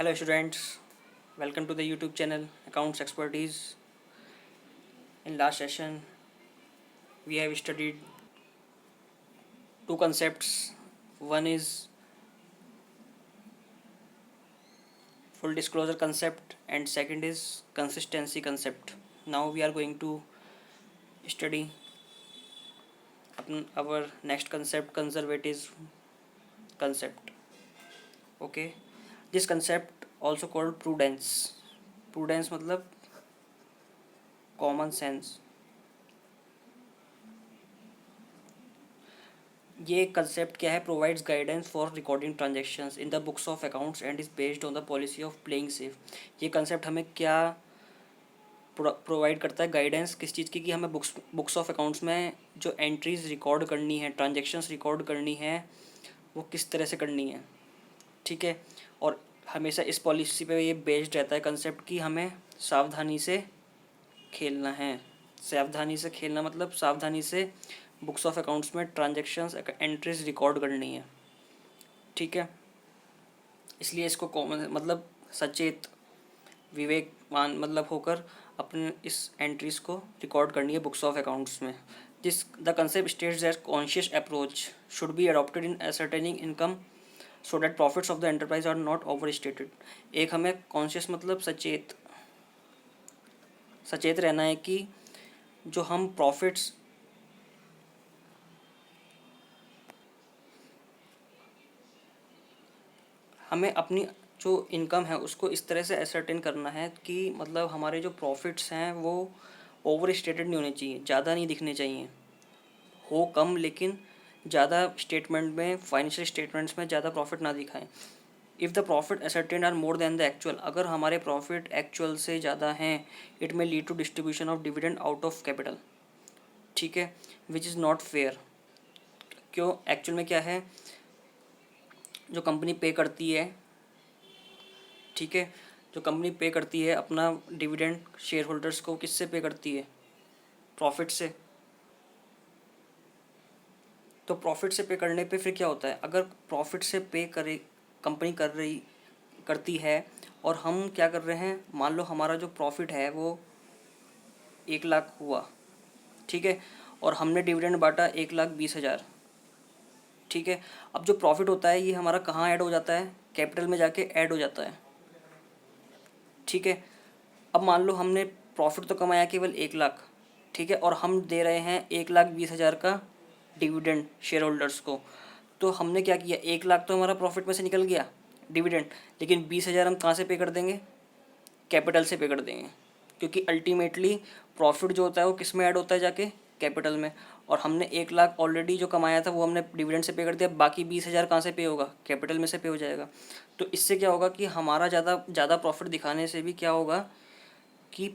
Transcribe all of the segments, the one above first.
Hello students, welcome to the YouTube channel Accounts Expertise. In last session, we have studied two concepts. One is full disclosure concept and second is consistency concept. Now we are going to study our next concept, conservative concept. Okay, this concept also called prudence. Prudence मतलब common sense. ये concept क्या है? Provides guidance for recording transactions in the books of accounts and is based on the policy of playing safe. ये concept हमें क्या provide करता है? Guidance किस चीज़ की, कि हमें बुक्स ऑफ अकाउंट्स में जो एंट्रीज रिकॉर्ड करनी है, ट्रांजेक्शन्स रिकॉर्ड करनी है, वो किस तरह से करनी है. ठीक है. और हमेशा इस पॉलिसी पे ये बेस्ड रहता है कंसेप्ट कि हमें सावधानी से खेलना है. सावधानी से खेलना मतलब सावधानी से बुक्स ऑफ अकाउंट्स में ट्रांजेक्शन्स एंट्रीज रिकॉर्ड करनी है. ठीक है. इसलिए इसको कॉमन मतलब सचेत विवेकवान मतलब होकर अपने इस एंट्रीज को रिकॉर्ड करनी है बुक्स ऑफ अकाउंट्स में. This the concept states that conscious approach should be adopted in ascertaining income so that profits of the enterprise are not overstated. एक हमें कॉन्शियस मतलब सचेत रहना है कि जो हम प्रॉफिट्स हमें अपनी जो इनकम है उसको इस तरह से एसर्टेन करना है कि मतलब हमारे जो प्रॉफिट्स हैं वो ओवर स्टेटेड नहीं होने चाहिए, ज़्यादा नहीं दिखने चाहिए. हो कम लेकिन ज़्यादा स्टेटमेंट में, फाइनेंशियल स्टेटमेंट्स में ज़्यादा प्रॉफिट ना दिखाएं. If the profit ascertain are more than the actual, अगर हमारे प्रॉफिट एक्चुअल से ज़्यादा हैं, it may lead to distribution of dividend out of capital. ठीक है. Which is not fair. क्यों? एक्चुअल में क्या है, जो कंपनी पे करती है, ठीक है, जो कंपनी पे करती है अपना डिविडेंड शेयर होल्डर्स को, किससे पे करती है? प्रॉफिट से. तो प्रॉफिट से पे करने पे फिर क्या होता है? अगर प्रॉफिट से पे करे कंपनी करती है और हम क्या कर रहे हैं, मान लो हमारा जो प्रॉफिट है वो 1,00,000 हुआ. ठीक है. और हमने डिविडेंड बांटा 1,20,000. ठीक है. अब जो प्रॉफिट होता है ये हमारा कहाँ ऐड हो जाता है? कैपिटल में जाके ऐड हो जाता है. ठीक है. अब मान लो हमने प्रॉफिट तो कमाया केवल 1,00,000. ठीक है. और हम दे रहे हैं 1,20,000 का डिविडेंड शेयर होल्डर्स को. तो हमने क्या किया, 1,00,000 तो हमारा प्रॉफिट में से निकल गया डिविडेंड, लेकिन 20,000 हम कहाँ से पे कर देंगे? कैपिटल से पे कर देंगे. क्योंकि अल्टीमेटली प्रॉफिट जो होता है वो किस में ऐड होता है? जाके कैपिटल में. और हमने 1,00,000 ऑलरेडी जो कमाया था वो हमने डिविडेंड से पे कर दिया. बाकी 20,000 कहाँ से पे होगा? कैपिटल में से पे हो जाएगा. तो इससे क्या होगा कि हमारा ज़्यादा प्रॉफिट दिखाने से भी क्या होगा कि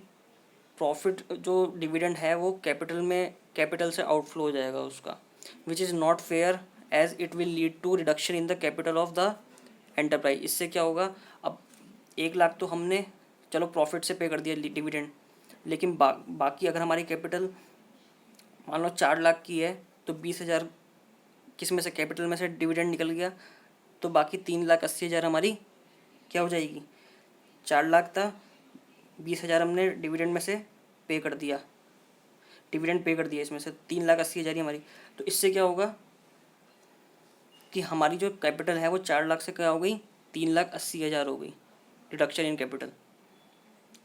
प्रॉफिट जो डिविडेंड है वो कैपिटल से आउटफ्लो हो जाएगा उसका. Which is not fair as it will lead to reduction in the capital of the enterprise. इससे क्या होगा, अब 1,00,000 तो हमने चलो प्रॉफिट से पे कर दिया डिविडेंड, लेकिन बाकी अगर हमारी कैपिटल मान लो 4,00,000 की है तो 20,000 किस में से? कैपिटल में से डिविडेंड निकल गया. तो बाकी 3,80,000 हमारी क्या हो जाएगी? 4,00,000 था, 20,000 हमने डिविडेंड में से पे कर दिया, डिविडेंड पे कर दिया, इसमें से 3,80,000 ही हमारी. तो इससे क्या होगा कि हमारी जो कैपिटल है वो 4,00,000 से क्या हो गई? 3,80,000 हो गई, रिडक्शन इन कैपिटल.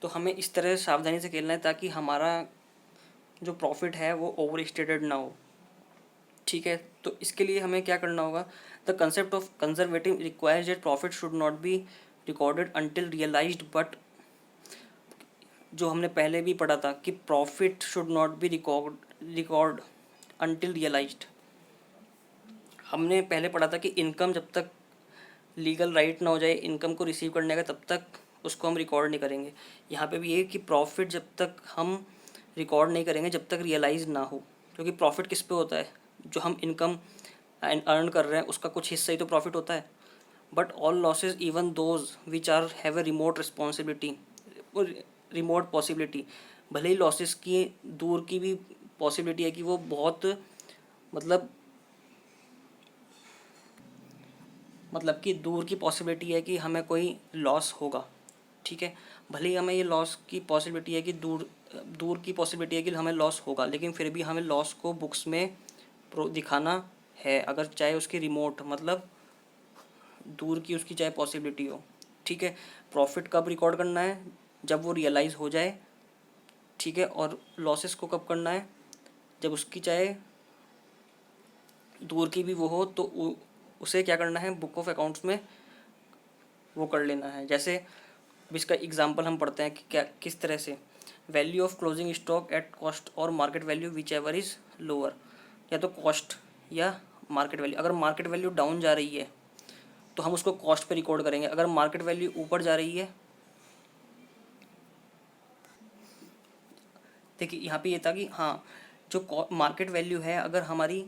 तो हमें इस तरह सावधानी से खेलना है ताकि हमारा जो प्रॉफिट है वो ओवर स्टेटेड ना हो. ठीक है. तो इसके लिए हमें क्या करना होगा? The concept of conservative requires that profit should not be recorded until realised. But जो हमने पहले भी पढ़ा था कि profit should not be record until realised. हमने पहले पढ़ा था कि इनकम जब तक लीगल राइट ना हो जाए इनकम को रिसीव करने का, तब तक उसको हम रिकॉर्ड नहीं करेंगे. यहाँ पे भी ये कि प्रॉफिट जब तक हम रिकॉर्ड नहीं करेंगे जब तक रियलाइज़ ना हो. क्योंकि प्रॉफिट किस पे होता है? जो हम इनकम अर्न कर रहे हैं उसका कुछ हिस्सा ही तो प्रॉफिट होता है. But all losses even those which are have a remote possibility, भले ही लॉसेस की दूर की भी पॉसिबिलिटी है कि वो बहुत मतलब मतलब कि दूर की पॉसिबिलिटी है कि हमें कोई लॉस होगा, ठीक है। भले ही हमें ये लॉस की पॉसिबिलिटी है कि दूर दूर की पॉसिबिलिटी है कि हमें लॉस होगा, लेकिन फिर भी हमें लॉस को बुक्स में दिखाना है, अगर चाहे उसकी रिमोट मतलब दूर की उसकी चाहे पॉसिबिलिटी हो, ठीक है। प्रॉफिट कब रिकॉर्ड करना है, जब वो रियलाइज़ हो जाए, ठीक है। और लॉसेस को कब करना है, जब उसकी चाहे दूर की भी वो हो, तो उसे क्या करना है, बुक ऑफ अकाउंट्स में वो कर लेना है। जैसे अब इसका एग्जांपल हम पढ़ते हैं कि क्या किस तरह से value of closing stock at cost और market value whichever is lower, या तो कॉस्ट या मार्केट वैल्यू। अगर मार्केट वैल्यू डाउन जा रही है तो हम उसको कॉस्ट पे रिकॉर्ड करेंगे, अगर मार्केट वैल्यू ऊपर जा रही है, देखिए यहाँ पे ये था कि हाँ, जो मार्केट वैल्यू है अगर हमारी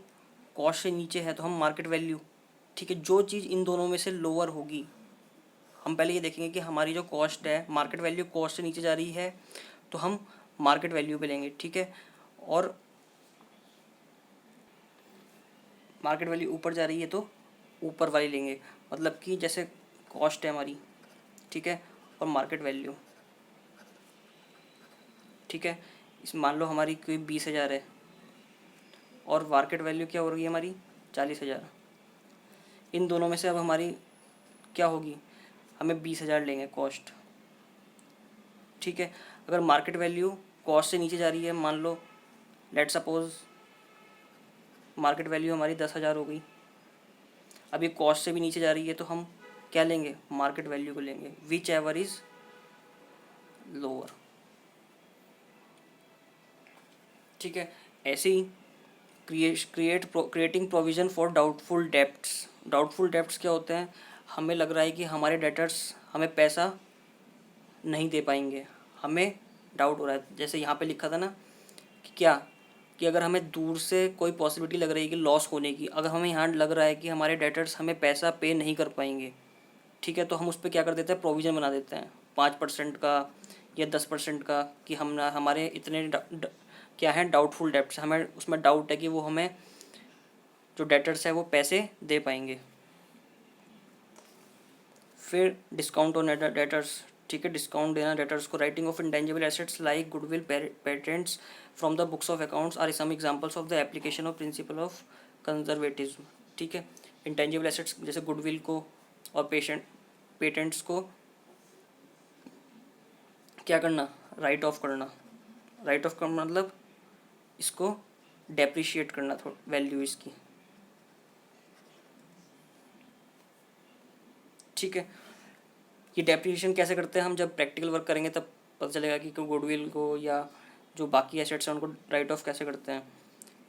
कॉस्ट से नीचे है तो हम मार्केट वैल्यू, ठीक है। जो चीज़ इन दोनों में से लोअर होगी, हम पहले ये देखेंगे कि हमारी जो कॉस्ट है, मार्केट वैल्यू कॉस्ट से नीचे जा रही है तो हम मार्केट वैल्यू पे लेंगे, ठीक है। और मार्केट वैल्यू ऊपर जा रही है तो ऊपर वाली लेंगे, मतलब कि जैसे कॉस्ट है हमारी, ठीक है, और मार्केट वैल्यू, ठीक है। इस मान लो हमारी कोई 20,000 है और मार्केट वैल्यू क्या हो रही है हमारी 40,000। इन दोनों में से अब हमारी क्या होगी, हमें 20,000 लेंगे कॉस्ट, ठीक है। अगर मार्केट वैल्यू कॉस्ट से नीचे जा रही है, मान लो लेट सपोज मार्केट वैल्यू हमारी 10,000 हो गई, अभी कॉस्ट से भी नीचे जा रही है तो हम क्या लेंगे, मार्केट वैल्यू को लेंगे, विच एवर इज़ लोअर, ठीक है। ऐसे ही creating provision for doubtful debts. Doubtful debts क्या होते हैं, हमें लग रहा है कि हमारे डेटर्स हमें पैसा नहीं दे पाएंगे, हमें डाउट हो रहा है। जैसे यहाँ पे लिखा था ना कि क्या, कि अगर हमें दूर से कोई पॉसिबिलिटी लग रही है कि लॉस होने की, अगर हमें यहाँ लग रहा है कि हमारे डेटर्स हमें पैसा पे नहीं कर पाएंगे, ठीक है, तो हम उस पर क्या कर देते हैं, प्रोविज़न बना देते हैं 5% का या 10% का, कि हम ना हमारे इतने क्या है डाउटफुल डेब्ट्स, हमें उसमें डाउट है कि वो हमें जो डेटर्स है वो पैसे दे पाएंगे। फिर डिस्काउंट ऑन डेटर्स, ठीक है, डिस्काउंट देना डेटर्स को। Writing off intangible assets like goodwill, patents from the books of accounts are some examples of the application of principle of conservatism, ठीक है। इंटेंजिबल एसेट्स जैसे गुडविल को और पेटेंट्स को क्या करना, राइट ऑफ करना। राइट ऑफ करना मतलब इसको डेप्रिशिएट करना, थोड़ा वैल्यू इसकी, ठीक है। ये डेप्रिसिएशन कैसे करते हैं हम, जब प्रैक्टिकल वर्क करेंगे तब पता चलेगा कि गुडविल को या जो बाकी एसेट्स हैं उनको राइट ऑफ कैसे करते हैं।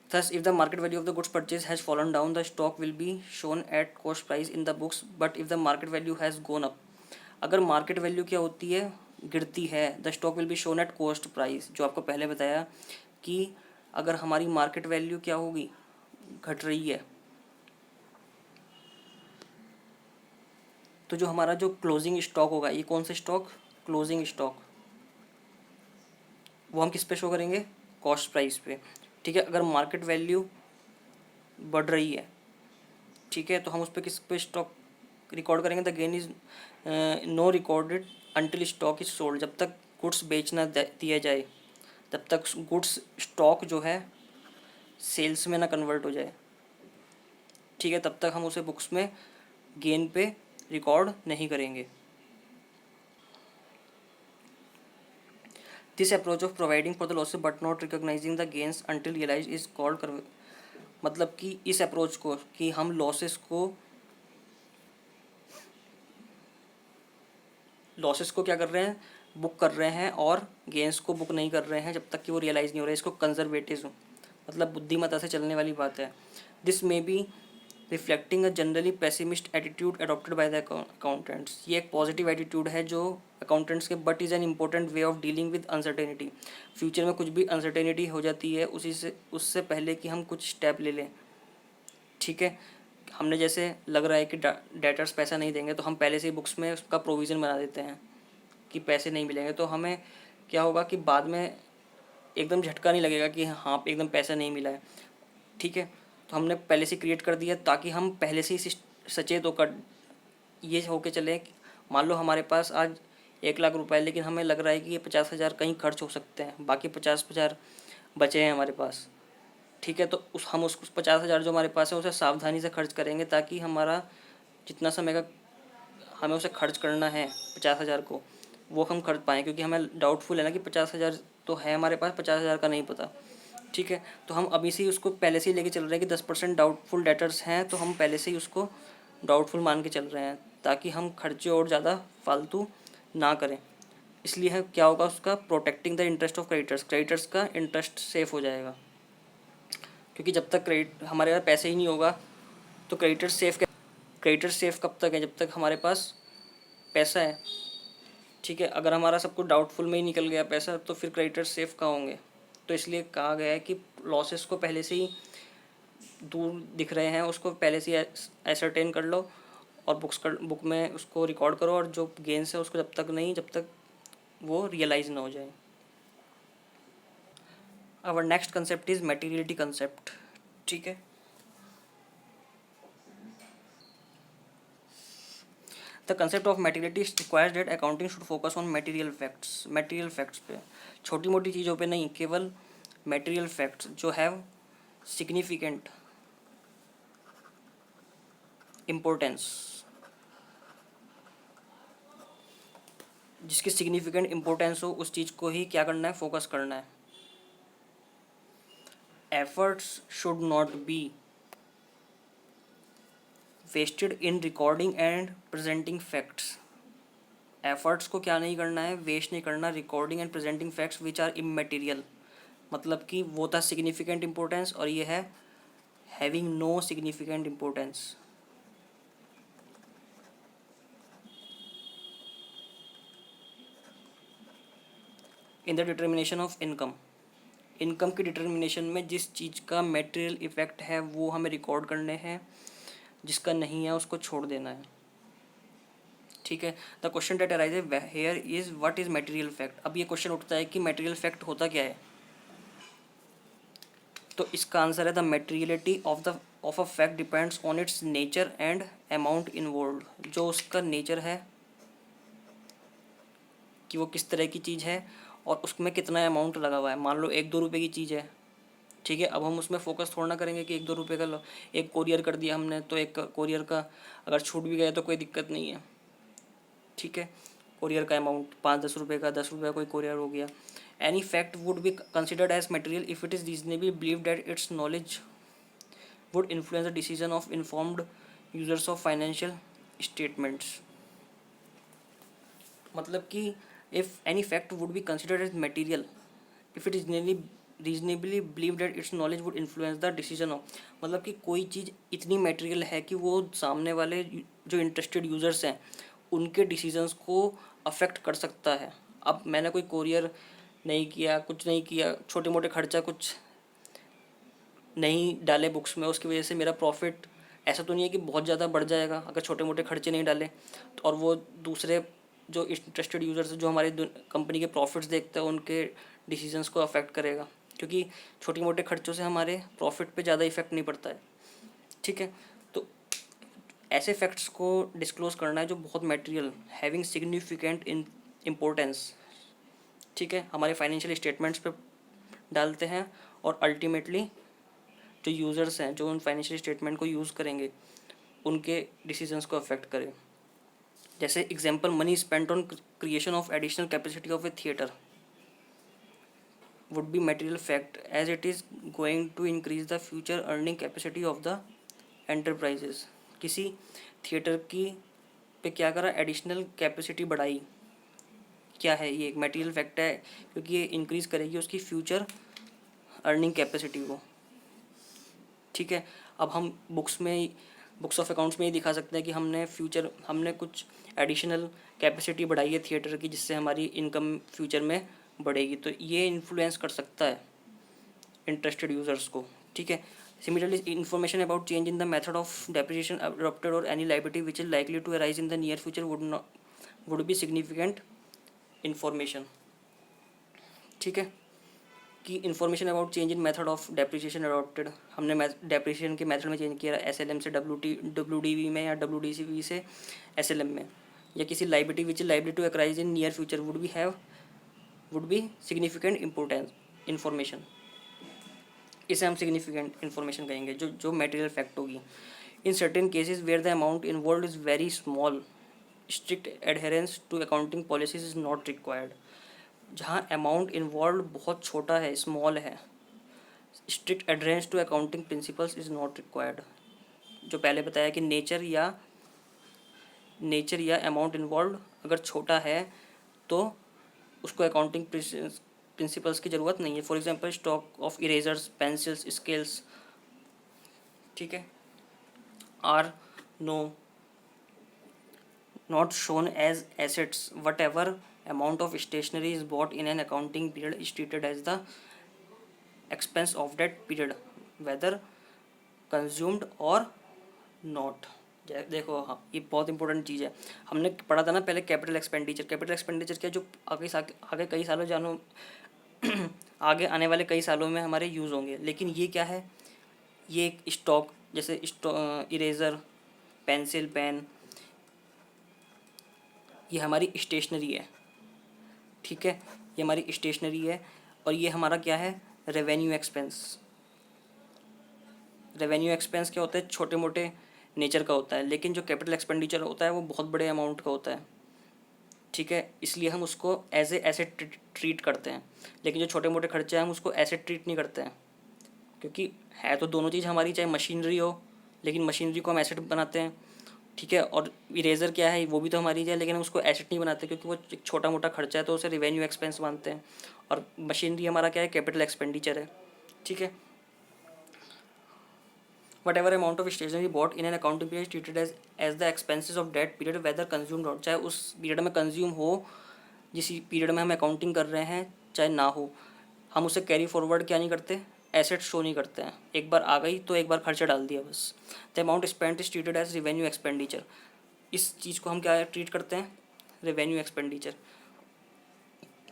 Thus, if the market value of the goods purchased has fallen down, the stock will be shown at cost price in the books. But if the market value has gone up, अगर market value क्या होती है, गिरती है, the stock will be shown at cost price, जो आपको पहले बताया कि अगर हमारी मार्केट वैल्यू क्या होगी, घट रही है, तो जो हमारा जो क्लोजिंग स्टॉक होगा, ये कौन सा स्टॉक, क्लोजिंग स्टॉक, वो हम किस पे शो करेंगे, कॉस्ट प्राइस पे, ठीक है। अगर मार्केट वैल्यू बढ़ रही है, ठीक है, तो हम उस पर किस पे स्टॉक रिकॉर्ड करेंगे, the gain is no recorded until stock is sold, जब तक गुड्स बेचना दिया जाए तब तक गुड्स स्टॉक जो है सेल्स में ना कन्वर्ट हो जाए, ठीक है, तब तक हम उसे बुक्स में गेन पे रिकॉर्ड नहीं करेंगे। This approach of providing for the losses but not recognising the gains until realise is called, मतलब कि इस अप्रोच को कि हम लॉसेस को क्या कर रहे हैं, बुक कर रहे हैं, और गेंस को बुक नहीं कर रहे हैं जब तक कि वो रियलाइज़ नहीं हो रहा है, इसको कंजर्वेटिज्म, मतलब बुद्धिमत्ता से चलने वाली बात है। This may be reflecting a generally pessimist attitude adopted by the accountants, ये एक पॉजिटिव एटीट्यूड है जो अकाउंटेंट्स के, but is an important way of dealing with uncertainty. Future में कुछ भी अनसर्टेनिटी हो जाती है उसी से, उससे पहले कि हम कुछ स्टेप ले लें, ठीक है। हमने जैसे लग रहा है कि डेटर्स पैसा नहीं देंगे तो हम पहले से ही बुक्स में उसका प्रोविज़न बना देते हैं कि पैसे नहीं मिलेंगे, तो हमें क्या होगा कि बाद में एकदम झटका नहीं लगेगा कि हाँ एकदम पैसा नहीं मिला है, ठीक है। तो हमने पहले से क्रिएट कर दिया ताकि हम पहले से ही सचेत होकर ये होके चले, मान लो हमारे पास आज 1 लाख रुपए है, लेकिन हमें लग रहा है कि ये 50,000 कहीं खर्च हो सकते हैं, बाकी 50,000 बचे हैं हमारे पास। ठीक है, तो हम उस 50,000 जो हमारे पास है उसे सावधानी से खर्च करेंगे, ताकि हमारा जितना समय का हमें उसे खर्च करना है 50,000 को, वो हम कर पाएँ, क्योंकि हमें डाउटफुल है ना कि 50,000 तो है हमारे पास, 50,000 का नहीं पता। ठीक है, तो हम अभी से ही उसको पहले से ही लेके चल रहे हैं कि 10% डाउटफुल डेटर्स हैं, तो हम पहले से ही उसको डाउटफुल मान के चल रहे हैं, ताकि हम खर्चे और ज़्यादा फालतू ना करें। इसलिए है क्या होगा उसका, protecting the interest of creditors, creditors का इंटरेस्ट सेफ हो जाएगा। क्योंकि जब तक क्रेडिट हमारे पास पैसे ही नहीं होगा तो क्रेडिटर सेफ कब तक है, जब तक हमारे पास पैसा है। ठीक है, अगर हमारा सब कुछ डाउटफुल में ही निकल गया पैसा, तो फिर क्रेडिटर सेफ कहाँ होंगे। तो इसलिए कहा गया है कि लॉसेस को पहले से ही दूर दिख रहे हैं उसको पहले से ही एसरटेन कर लो, और बुक में उसको रिकॉर्ड करो, और जो गेन्स है उसको जब तक वो रियलाइज़ ना हो जाए। Our next concept is materiality concept. ठीक है, the concept of materiality requires that accounting should focus on material facts पे, छोटी मोटी चीज़ों पे नहीं, केवल मटेरियल फैक्ट्स जो हैव सिग्निफिकेंट इम्पोर्टेंस, जिसकी सिग्निफिकेंट इम्पोर्टेंस हो उस चीज़ को ही क्या करना है, फोकस करना है। Efforts should not be wasted in recording and presenting facts, efforts को क्या नहीं करना है, वेस्ट नहीं करना recording and presenting facts which are immaterial, मतलब कि वो था सिग्निफिकेंट इम्पोर्टेंस और ये है having no significant importance. In the determination of income, income की डिटर्मिनेशन में जिस चीज़ का मटेरियल इफेक्ट है वो हमें रिकॉर्ड करने हैं, जिसका नहीं है उसको छोड़ देना है। ठीक है, the question that arise here is what is material fact. अब ये क्वेश्चन उठता है कि मटेरियल फैक्ट होता क्या है, तो इसका आंसर है the materiality of a fact depends on it's nature and amount involve, जो उसका नेचर है कि वो किस तरह की चीज़ है और उसमें कितना अमाउंट लगा हुआ है। मान लो 1-2 रुपये की चीज़ है, ठीक है, अब हम उसमें फोकस थोड़ा ना करेंगे कि 1-2 रुपये का एक कोरियर कर दिया हमने, तो एक कोरियर का अगर छूट भी गया तो कोई दिक्कत नहीं है। ठीक है, कोरियर का अमाउंट 5-10 रुपये का, 10 रुपये का कोई कोरियर हो गया। Any fact would be considered as material if it is reasonably believe that its knowledge would influence the decision of informed users of financial statements. मतलब कि if any fact would be considered as material if it is reasonably believe that its knowledge would influence the decision of, मतलब कि कोई चीज़ इतनी material है कि वो सामने वाले जो इंटरेस्टेड यूज़र्स हैं उनके डिसीजंस को अफेक्ट कर सकता है। अब मैंने कोई कोरियर नहीं किया, कुछ नहीं किया, छोटे मोटे खर्चा कुछ नहीं डाले बुक्स में, उसकी वजह से मेरा प्रॉफिट ऐसा तो नहीं है कि बहुत ज़्यादा बढ़ जाएगा अगर छोटे मोटे खर्चे नहीं डाले, तो और वो दूसरे जो इंटरेस्टेड यूज़र्स जो हमारे कंपनी के प्रॉफिट्स देखते हैं उनके डिसीजंस को अफेक्ट करेगा, क्योंकि छोटी मोटे खर्चों से हमारे प्रॉफिट पे ज़्यादा इफेक्ट नहीं पड़ता है। ठीक है, तो ऐसे फैक्ट्स को डिस्क्लोज करना है जो बहुत material having significant in importance, ठीक है, हमारे फाइनेंशियल स्टेटमेंट्स पे डालते हैं और अल्टीमेटली जो यूज़र्स हैं जो उन फाइनेंशियल स्टेटमेंट को यूज़ करेंगे उनके डिसीजंस को अफेक्ट करें। जैसे example, money spent on creation of additional capacity of a theatre would be material fact as it is going to increase the future earning capacity of the enterprises. किसी theatre की पे क्या करा, additional capacity बढ़ाई, क्या है ये, एक मटेरियल फैक्ट है, क्योंकि ये इंक्रीज़ करेगी उसकी फ्यूचर अर्निंग कैपेसिटी को। ठीक है, अब हम बुक्स ऑफ अकाउंट्स में ही दिखा सकते हैं कि हमने कुछ एडिशनल कैपेसिटी बढ़ाई है थिएटर की, जिससे हमारी इनकम फ्यूचर में बढ़ेगी, तो ये इन्फ्लुएंस कर सकता है इंटरेस्टेड यूज़र्स को। ठीक है, similarly information about change in the method of depreciation adopted और any liability which is likely to arise in the near future would be significant information. ठीक है, कि information about change in method of depreciation adopted, हमने depreciation के method में change किया SLM से WDV में या WDCV से SLM में, या किसी liability which liability to arise in near future would be significant importance information, इसे हम सिग्निफिकेंट इन्फॉर्मेशन कहेंगे जो जो मटेरियल फैक्ट होगी। In certain cases where the amount involve is very small strict adherence to accounting policies is not required, जहाँ amount involve बहुत छोटा है, स्मॉल है, strict adherence to accounting principles is not required. जो पहले बताया कि नेचर या अमाउंट इन्वॉल्व अगर छोटा है तो उसको अकाउंटिंग प्रिंसिपल्स की ज़रूरत नहीं है। For example stock of erasers, pencils, scales, ठीक है, are not shown as assets, whatever amount of stationery is bought in an accounting period is treated as the expense of that period whether consumed or not। देखो हाँ, ये बहुत important चीज़ है। हमने पढ़ा था ना पहले कैपिटल एक्सपेंडिचर क्या, जो आगे कई सालों जानो आगे आने वाले कई सालों में हमारे यूज़ होंगे। लेकिन ये क्या है, ये एक स्टॉक, जैसे इरेज़र, पेंसिल, पेन, ये हमारी स्टेशनरी है, ठीक है, ये हमारी स्टेशनरी है। और ये हमारा क्या है, रेवेन्यू एक्सपेंस। रेवेन्यू एक्सपेंस क्या होता है, छोटे मोटे नेचर का होता है, लेकिन जो कैपिटल एक्सपेंडिचर होता है वो बहुत बड़े अमाउंट का होता है, ठीक है, इसलिए हम उसको एज ए एसेट ट्रीट करते हैं। लेकिन जो छोटे मोटे खर्चे हैं हम उसको एसेट ट्रीट नहीं करते हैं, क्योंकि है तो दोनों चीज़ हमारी, चाहे मशीनरी हो, लेकिन मशीनरी को हम एसेट बनाते हैं, ठीक है। और इरेज़र क्या है, वो भी तो हमारी है, लेकिन हम उसको एसेट नहीं बनाते क्योंकि वो एक छोटा मोटा खर्चा है, तो उसे रेवेन्यू एक्सपेंस मानते हैं। और मशीनरी हमारा क्या है, कैपिटल एक्सपेंडिचर है, ठीक है। Whatever amount of stationery bought in an accounting period treated as the expenses of that period whether consumed और, चाहे उस पीरियड में कंज्यूम हो, जिस पीरियड में हम अकाउंटिंग कर रहे हैं, चाहे ना हो, हम उसे कैरी फॉरवर्ड क्या नहीं करते, एसेट शो नहीं करते हैं। एक बार आ गई तो एक बार खर्चा डाल दिया बस। The amount spent is treated as revenue expenditure, इस चीज़ को हम क्या ट्रीट करते हैं, revenue expenditure,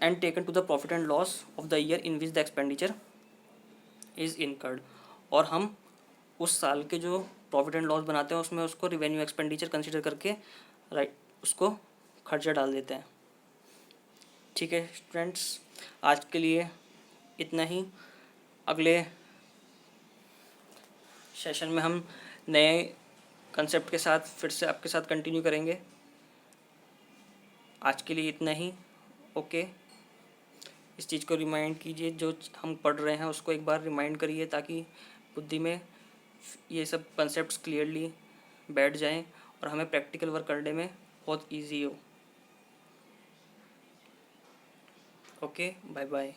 and taken to the profit and loss of the year in which the expenditure is incurred. और हम उस साल के जो प्रॉफिट एंड लॉस बनाते हैं उसमें उसको रेवेन्यू एक्सपेंडिचर कंसिडर करके उसको खर्चा डाल देते हैं, ठीक है स्टूडेंट्स। आज के लिए इतना ही। अगले सेशन में हम नए कंसेप्ट के साथ फिर से आपके साथ कंटिन्यू करेंगे। आज के लिए इतना ही, ओके। इस चीज़ को रिमाइंड कीजिए, जो हम पढ़ रहे हैं उसको एक बार रिमाइंड करिए, ताकि बुद्धि में ये सब कंसेप्ट्स क्लियरली बैठ जाएं और हमें प्रैक्टिकल वर्क करने में बहुत इजी हो। Okay, bye bye.